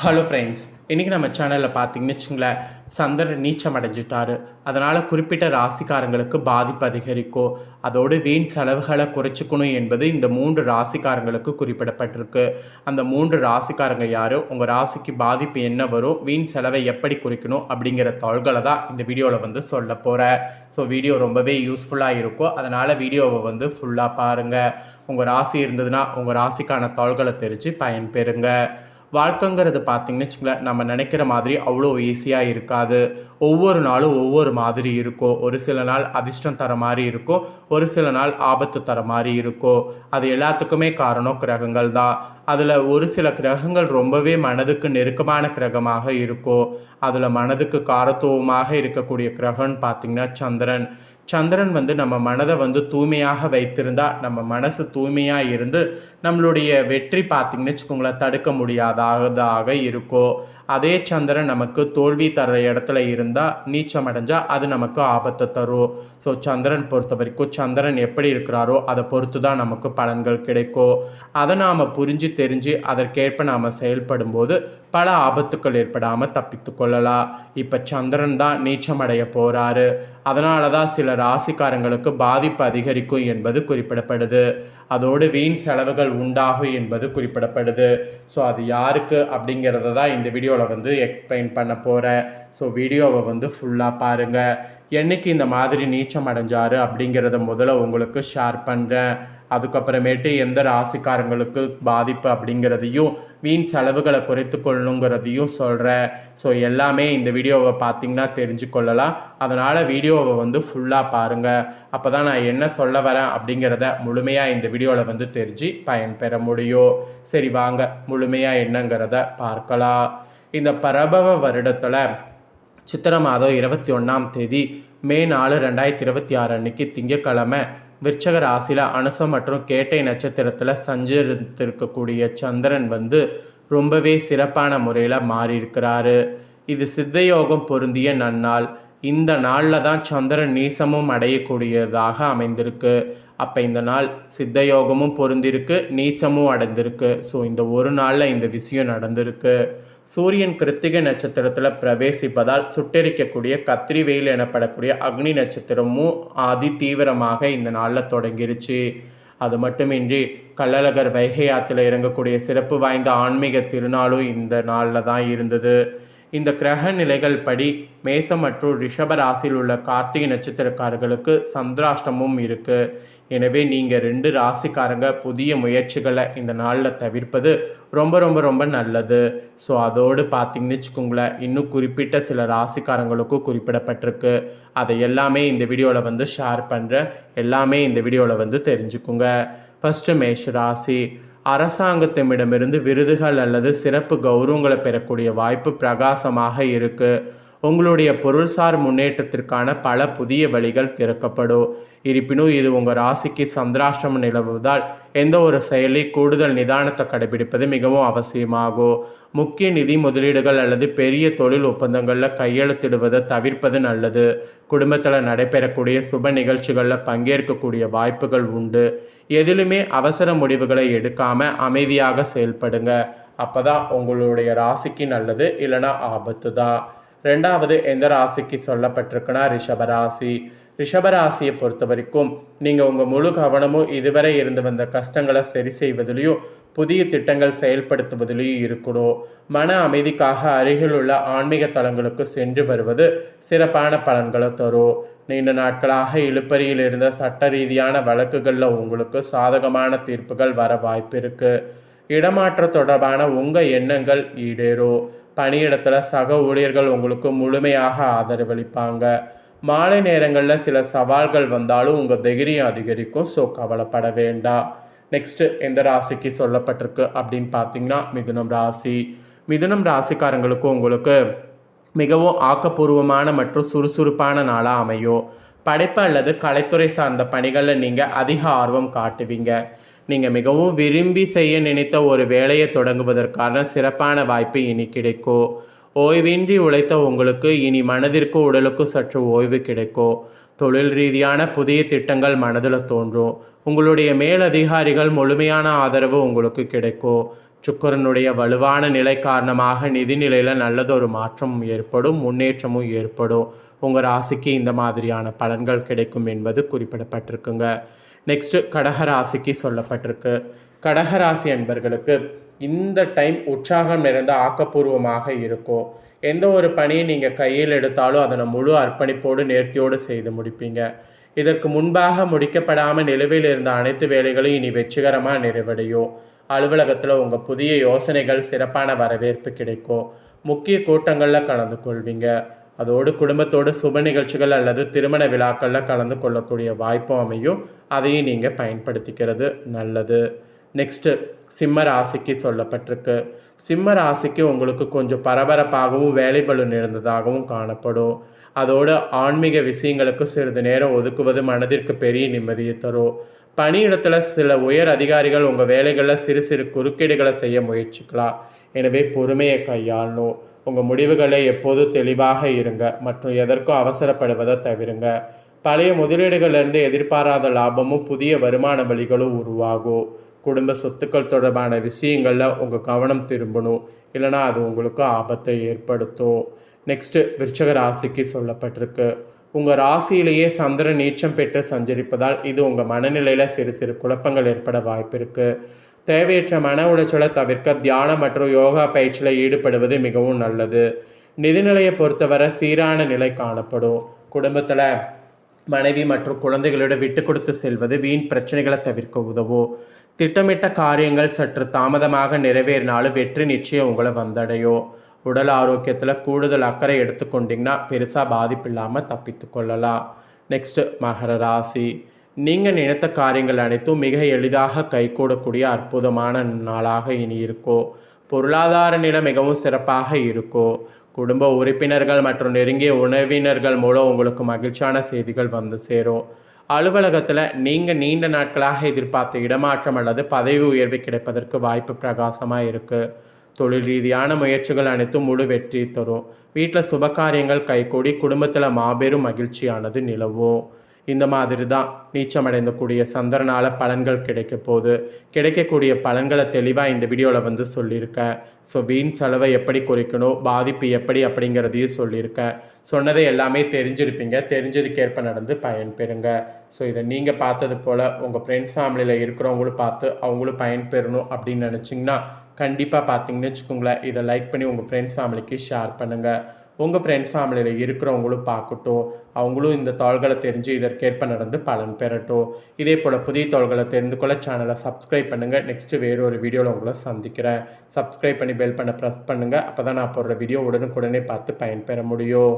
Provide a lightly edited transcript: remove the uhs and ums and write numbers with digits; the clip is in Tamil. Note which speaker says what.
Speaker 1: ஹலோ ஃப்ரெண்ட்ஸ், இன்றைக்கி நம்ம சேனலில் பார்த்தீங்கன்னு வச்சுங்களேன், சந்திரன் நீச்சம் அடைஞ்சிட்டாரு. அதனால் குறிப்பிட்ட ராசிக்காரங்களுக்கு பாதிப்பு அதிகரிக்கும். அதோடு வீண் செலவுகளை குறைச்சிக்கணும் என்பது இந்த 3 ராசிக்காரங்களுக்கு குறிப்பிடப்பட்டிருக்கு. அந்த 3 ராசிக்காரங்க யார், உங்கள் ராசிக்கு பாதிப்பு என்ன வரும், வீண் செலவை எப்படி குறைக்கணும் அப்படிங்கிற தகவல்களை தான் இந்த வீடியோவில் சொல்ல போகிறேன். ஸோ வீடியோ ரொம்பவே யூஸ்ஃபுல்லாக இருக்கும். அதனால் வீடியோவை ஃபுல்லாக பாருங்கள். உங்கள் ராசி இருந்ததுன்னா உங்கள் ராசிக்கான தகவல்களை தெரிஞ்சு பயன்பெறுங்க. வாழ்க்கைங்கிறது பார்த்திங்கன்னு வச்சுங்களேன், நம்ம நினைக்கிற மாதிரி அவ்வளோ ஈஸியாக இருக்காது. ஒவ்வொரு நாளும் ஒவ்வொரு மாதிரி இருக்கும். ஒரு சில நாள் அதிர்ஷ்டம் தர மாதிரி இருக்கும், ஒரு சில நாள் ஆபத்து தர மாதிரி இருக்கும். அது எல்லாத்துக்குமே காரணம் கிரகங்கள் தான். அதில் ஒரு சில கிரகங்கள் ரொம்பவே மனதுக்கு நெருக்கமான கிரகமாக இருக்கும். அதில் மனதுக்கு காரத்துவமாக இருக்கக்கூடிய கிரகம்னு பார்த்திங்கன்னா சந்திரன். சந்திரன் நம்ம மனதை தூய்மையாக வைத்திருந்தால், நம்ம மனசு தூய்மையாக இருந்து நம்மளுடைய வெற்றி பார்த்திங்கன்னு வச்சுக்கோங்களேன் தடுக்க முடியாததாக இருக்கும். அதே சந்திரன் நமக்கு தோல்வி தர இடத்துல இருந்தால், நீச்சம் அடைஞ்சால் அது நமக்கு ஆபத்தை தரும். ஸோ சந்திரன் பொறுத்த வரைக்கும் சந்திரன் எப்படி இருக்கிறாரோ அதை பொறுத்து தான் நமக்கு பலன்கள் கிடைக்கும். அதை நாம் புரிஞ்சு தெரிஞ்சு அதற்கேற்ப நாம் செயல்படும்போது பல ஆபத்துக்கள் ஏற்படாமல் தப்பித்து கொள்ளலாம். இப்போ சந்திரன் தான் நீச்சம் அடைய போகிறாரு. அதனால தான் சில ராசிக்காரங்களுக்கு பாதிப்பு அதிகரிக்கும் என்பது குறிப்பிடப்படுது. அதோடு வீண் செலவுகள் உண்டாகும் என்பது குறிப்பிடப்படுது. ஸோ அது யாருக்கு அப்படிங்கிறத தான் இந்த வீடியோவில் எக்ஸ்பிளைன் பண்ண போகிறேன். ஸோ வீடியோவை ஃபுல்லாக பாருங்கள். என்றைக்கு இந்த மாதிரி நீச்சம் அடைஞ்சாரு அப்படிங்கிறத முதல்ல உங்களுக்கு ஷேர் பண்ணுறேன். அதுக்கப்புறமேட்டு எந்த ராசிக்காரங்களுக்கு பாதிப்பு அப்படிங்கிறதையும் வீண் செலவுகளை குறைத்து கொள்ளணுங்கிறதையும் சொல்கிறேன். ஸோ எல்லாமே இந்த வீடியோவை பார்த்திங்கன்னா தெரிஞ்சு கொள்ளலாம். அதனால் வீடியோவை ஃபுல்லாக பாருங்கள். அப்போ தான் நான் என்ன சொல்ல வரேன் அப்படிங்கிறத முழுமையாக இந்த வீடியோவில் தெரிஞ்சு பயன்பெற முடியும். சரி வாங்க முழுமையாக என்னங்கிறத பார்க்கலாம். இந்த பரபவ வருடத்தில் சித்திரை மாதம் 21ஆம் தேதி மே 4, 2026 அன்னைக்கு திங்கட்கிழமை விருச்சக ராசியில் அனுசம் மற்றும் கேட்டை நட்சத்திரத்தில் சஞ்சரித்திருக்கக்கூடிய சந்திரன் ரொம்பவே சிறப்பான முறையில் மாறியிருக்கிறாரு. இது சித்தயோகம் பொருந்திய நன்னாள். இந்த நாளில் தான் சந்திரன் நீசமும் அடையக்கூடியதாக அமைந்திருக்கு. அப்போ இந்த நாள் சித்தயோகமும் பொருந்திருக்கு, நீச்சமும் அடைந்திருக்கு. ஸோ இந்த ஒரு நாளில் இந்த விஷயம் நடந்திருக்கு. சூரியன் கிருத்திகை நட்சத்திரத்தில் பிரவேசிப்பதால் சுட்டெரிக்கக்கூடிய கத்திரி வெயில் எனப்படக்கூடிய அக்னி நட்சத்திரமும் அதி தீவிரமாக இந்த நாளில் தொடங்கிருச்சு. அது மட்டுமின்றி கள்ளழகர் வைகை ஆற்றில் இறங்கக்கூடிய சிறப்பு வாய்ந்த ஆன்மீக திருநாளும் இந்த நாளில் தான் இருந்தது. இந்த கிரக நிலைகள் படி மேசம் மற்றும் ரிஷப ராசியில் உள்ள கார்த்திகை நட்சத்திரக்காரர்களுக்கு சந்திராஷ்டமும் இருக்குது. எனவே நீங்கள் 2 ராசிக்காரங்க புதிய முயற்சிகளை இந்த நாளில் தவிர்ப்பது ரொம்ப ரொம்ப ரொம்ப நல்லது. ஸோ அதோடு பார்த்திங்கன்னு வச்சுக்கோங்களேன், இன்னும் குறிப்பிட்ட சில ராசிக்காரங்களுக்கும் குறிப்பிடப்பட்டிருக்கு. அதை எல்லாமே இந்த வீடியோவில் ஷேர் பண்ணுறேன். எல்லாமே இந்த வீடியோவில் தெரிஞ்சுக்குங்க. ஃபஸ்ட்டு மேஷ ராசி. அரசாங்கத்திடமிருந்து விருதுகள் அல்லது சிறப்பு கௌரவங்களை பெறக்கூடிய வாய்ப்பு பிரகாசமாக இருக்குது. உங்களுடைய பொருள்சார் முன்னேற்றத்திற்கான பல புதிய வழிகள் திறக்கப்படும். இருப்பினும் இது உங்கள் ராசிக்கு சந்திராஷ்டமம் நிலவுவதால் எந்த ஒரு செயலை கூடுதல் நிதானத்தை கடைபிடிப்பது மிகவும் அவசியமாகும். முக்கிய நிதி முதலீடுகள் அல்லது பெரிய தொழில் ஒப்பந்தங்களில் கையெழுத்திடுவதை தவிர்ப்பது நல்லது. குடும்பத்தில் நடைபெறக்கூடிய சுப நிகழ்ச்சிகளில் பங்கேற்கக்கூடிய வாய்ப்புகள் உண்டு. எதிலுமே அவசர முடிவுகளை எடுக்காமல் அமைதியாக செயல்படுங்க. அப்போ தான் உங்களுடைய ராசிக்கு நல்லது, இல்லைனா ஆபத்து தான். 2வது எந்த ராசிக்கு சொல்லப்பட்டிருக்குன்னா ரிஷபராசி. ரிஷபராசியை பொறுத்த வரைக்கும் நீங்கள் உங்கள் முழு கவனமும் இதுவரை இருந்து வந்த கஷ்டங்களை சரி செய்வதிலையும் புதிய திட்டங்கள் செயல்படுத்துவதிலையும் இருக்கணும். மன அமைதிக்காக அருகில் உள்ள ஆன்மீக தலங்களுக்கு சென்று வருவது சிறப்பான பலன்களை தரும். நீண்ட நாட்களாக இழுப்பறியில் இருந்த சட்ட ரீதியான வழக்குகளில் உங்களுக்கு சாதகமான தீர்ப்புகள் வர வாய்ப்பு இருக்குது. இடமாற்ற தொடர்பான உங்கள் எண்ணங்கள் ஈடேறும். பணியிடத்தில் சக ஊழியர்கள் உங்களுக்கு முழுமையாக ஆதரவளிப்பாங்க. மாலை நேரங்களில் சில சவால்கள் வந்தாலும் உங்கள் தைரியம் அதிகரிக்கும். ஸோ கவலைப்பட வேண்டாம். நெக்ஸ்ட்டு எந்த ராசிக்கு சொல்லப்பட்டிருக்கு அப்படின்னு பார்த்தீங்கன்னா மிதுனம் ராசி. மிதுனம் ராசிக்காரங்களுக்கு உங்களுக்கு மிகவும் ஆக்கப்பூர்வமான மற்றும் சுறுசுறுப்பான நாளாக அமையும். படைப்பு அல்லது கலைத்துறை சார்ந்த பணிகளில் நீங்கள் அதிக ஆர்வம் காட்டுவீங்க. நீங்கள் மிகவும் விரும்பி செய்ய நினைத்த ஒரு வேலையை தொடங்குவதற்கான சிறப்பான வாய்ப்பு இனி கிடைக்கும். ஓய்வின்றி உழைத்த உங்களுக்கு இனி மனதிற்கு உடலுக்கு சற்று ஓய்வு கிடைக்கும். தொழில் ரீதியான புதிய திட்டங்கள் மனதில் தோன்றும். உங்களுடைய மேலதிகாரிகள் முழுமையான ஆதரவு உங்களுக்கு கிடைக்கும். சுக்கிரனுடைய வலுவான நிலை காரணமாக நிதிநிலையில் நல்லதொரு மாற்றமும் ஏற்படும், முன்னேற்றமும் ஏற்படும். உங்கள் ராசிக்கு இந்த மாதிரியான பலன்கள் கிடைக்கும் என்பது குறிப்பிடப்பட்டிருக்குங்க. நெக்ஸ்ட்டு கடகராசிக்கு சொல்லப்பட்டிருக்கு. கடகராசி அன்பர்களுக்கு இந்த டைம் உற்சாகம் நிறைந்த ஆக்கப்பூர்வமாக இருக்கும். எந்த ஒரு பணியை நீங்கள் கையில் எடுத்தாலும் அதனை முழு அர்ப்பணிப்போடு நேர்த்தியோடு செய்து முடிப்பீங்க. இதற்கு முன்பாக முடிக்கப்படாமல் நிலுவையில் இருந்த அனைத்து வேலைகளும் இனி வெற்றிகரமாக நிறைவடையும். அலுவலகத்தில் உங்கள் புதிய யோசனைகள் சிறப்பான வரவேற்பு கிடைக்கும். முக்கிய கூட்டங்களில் கலந்து கொள்வீங்க. அதோடு குடும்பத்தோடு சுப நிகழ்ச்சிகள் அல்லது திருமண விழாக்களில் கலந்து கொள்ளக்கூடிய வாய்ப்பும் அமையும். அதையும் நீங்கள் பயன்படுத்திக்கிறது நல்லது. நெக்ஸ்ட்டு சிம்ம ராசிக்கு சொல்லப்பட்டிருக்கு. சிம்ம ராசிக்கு உங்களுக்கு கொஞ்சம் பரபரப்பாகவும் வேலைபளு நிறைந்ததாகவும் காணப்படும். அதோடு ஆன்மீக விஷயங்களுக்கு சிறிது நேரம் ஒதுக்குவது மனதிற்கு பெரிய நிம்மதியை தரும். பணியிடத்தில் சில உயர் அதிகாரிகள் உங்கள் வேலைகளில் சிறு சிறு குறுக்கீடுகளை செய்ய முயற்சிக்கலாம். எனவே பொறுமையை கையாளணும். உங்கள் முடிவுகளை எப்போதும் தெளிவாக இருங்க மற்றும் எதற்கும் அவசரப்படுவதை தவிருங்க. பழைய முதலீடுகளிலிருந்து எதிர்பாராத லாபமும் புதிய வருமான வழிகளும் உருவாகும். குடும்ப சொத்துக்கள் தொடர்பான விஷயங்களில் உங்கள் கவனம் திரும்பணும், இல்லைனா அது உங்களுக்கு ஆபத்தை ஏற்படுத்தும். நெக்ஸ்ட்டு விருச்சிக ராசிக்கு சொல்லப்பட்டிருக்கு. உங்கள் ராசியிலேயே சந்திரன் நீச்சம் பெற்று சஞ்சரிப்பதால் இது உங்கள் மனநிலையில் சிறு சிறு குழப்பங்கள் ஏற்பட வாய்ப்பு இருக்குது. தேவையற்ற மன உளைச்சலை தவிர்க்க தியானம் மற்றும் யோகா பயிற்சியில் ஈடுபடுவது மிகவும் நல்லது. நிதிநிலையை பொறுத்தவரை சீரான நிலை காணப்படும். குடும்பத்தில் மனைவி மற்றும் குழந்தைகளோட விட்டு கொடுத்து செல்வது வீண் பிரச்சனைகளை தவிர்க்க உதவும். திட்டமிட்ட காரியங்கள் சற்று தாமதமாக நிறைவேறினாலும் வெற்றி நிச்சயம் உங்களை வந்தடையும். உடல் ஆரோக்கியத்தில் கூடுதல் அக்கறை எடுத்துக்கொண்டிங்கன்னா பெருசாக பாதிப்பு இல்லாமல் தப்பித்து கொள்ளலாம். நெக்ஸ்ட்டு மகர ராசி. நீங்கள் நினைத்த காரியங்கள் அனைத்தும் மிக எளிதாக கைகூடக்கூடிய அற்புதமான நாளாக இனி இருக்கும். பொருளாதார நிலை மிகவும் சிறப்பாக இருக்கும். குடும்ப உறுப்பினர்கள் மற்றும் நெருங்கிய உறவினர்கள் மூலம் உங்களுக்கு மகிழ்ச்சியான செய்திகள் வந்து சேரும். அலுவலகத்தில் நீங்கள் நீண்ட நாட்களாக எதிர்பார்த்த இடமாற்றம் அல்லது பதவி உயர்வு கிடைப்பதற்கு வாய்ப்பு பிரகாசமாக இருக்குது. தொழில் ரீதியான முயற்சிகள் அனைத்தும் முழு வெற்றி தரும். வீட்டில் சுபகாரியங்கள் கைகூடி குடும்பத்தில் மாபெரும் மகிழ்ச்சியானது நிலவும். இந்த மாதிரி தான் நீச்சமடைந்தக்கூடிய சந்திரனால் பலன்கள் கிடைக்க போகுது. கிடைக்கக்கூடிய பலன்களை தெளிவாக இந்த வீடியோவில் வந்து சொல்லியிருக்கேன். ஸோ வீண் செலவை எப்படி குறைக்கணும், பாதிப்பு எப்படி அப்படிங்கிறதையும் சொல்லியிருக்கேன். சொன்னதை எல்லாமே தெரிஞ்சிருப்பீங்க. தெரிஞ்சதுக்கேற்ப நடந்து பயன்பெறுங்க. ஸோ இதை நீங்கள் பார்த்தது போல் உங்கள் ஃப்ரெண்ட்ஸ் ஃபேமிலியில் இருக்கிறவங்களும் பார்த்து அவங்களும் பயன்பெறணும் அப்படின்னு நினச்சிங்கன்னா கண்டிப்பாக பார்த்தீங்கன்னு வச்சுக்கோங்களேன், இதை லைக் பண்ணி உங்கள் ஃப்ரெண்ட்ஸ் ஃபேமிலிக்கு ஷேர் பண்ணுங்கள். உங்கள் ஃப்ரெண்ட்ஸ் ஃபேமிலியில் இருக்கிறவங்களும் பார்க்கட்டும், அவங்களும் இந்த தாள்களை தெரிஞ்சு இதற்கேற்ப நடந்து பலன் பெறட்டும். இதே போல் புதிய தாள்களை தெரிந்து கொள்ள சேனலை சப்ஸ்கிரைப் பண்ணுங்கள். நெக்ஸ்ட்டு வேறொரு வீடியோவில் உங்களை சந்திக்கிறேன். சப்ஸ்கிரைப் பண்ணி பெல் பண்ண ப்ரெஸ் பண்ணுங்கள். அப்போ தான் நான் போடுற வீடியோ உடனுக்குடனே பார்த்து பயன்பெற முடியும்.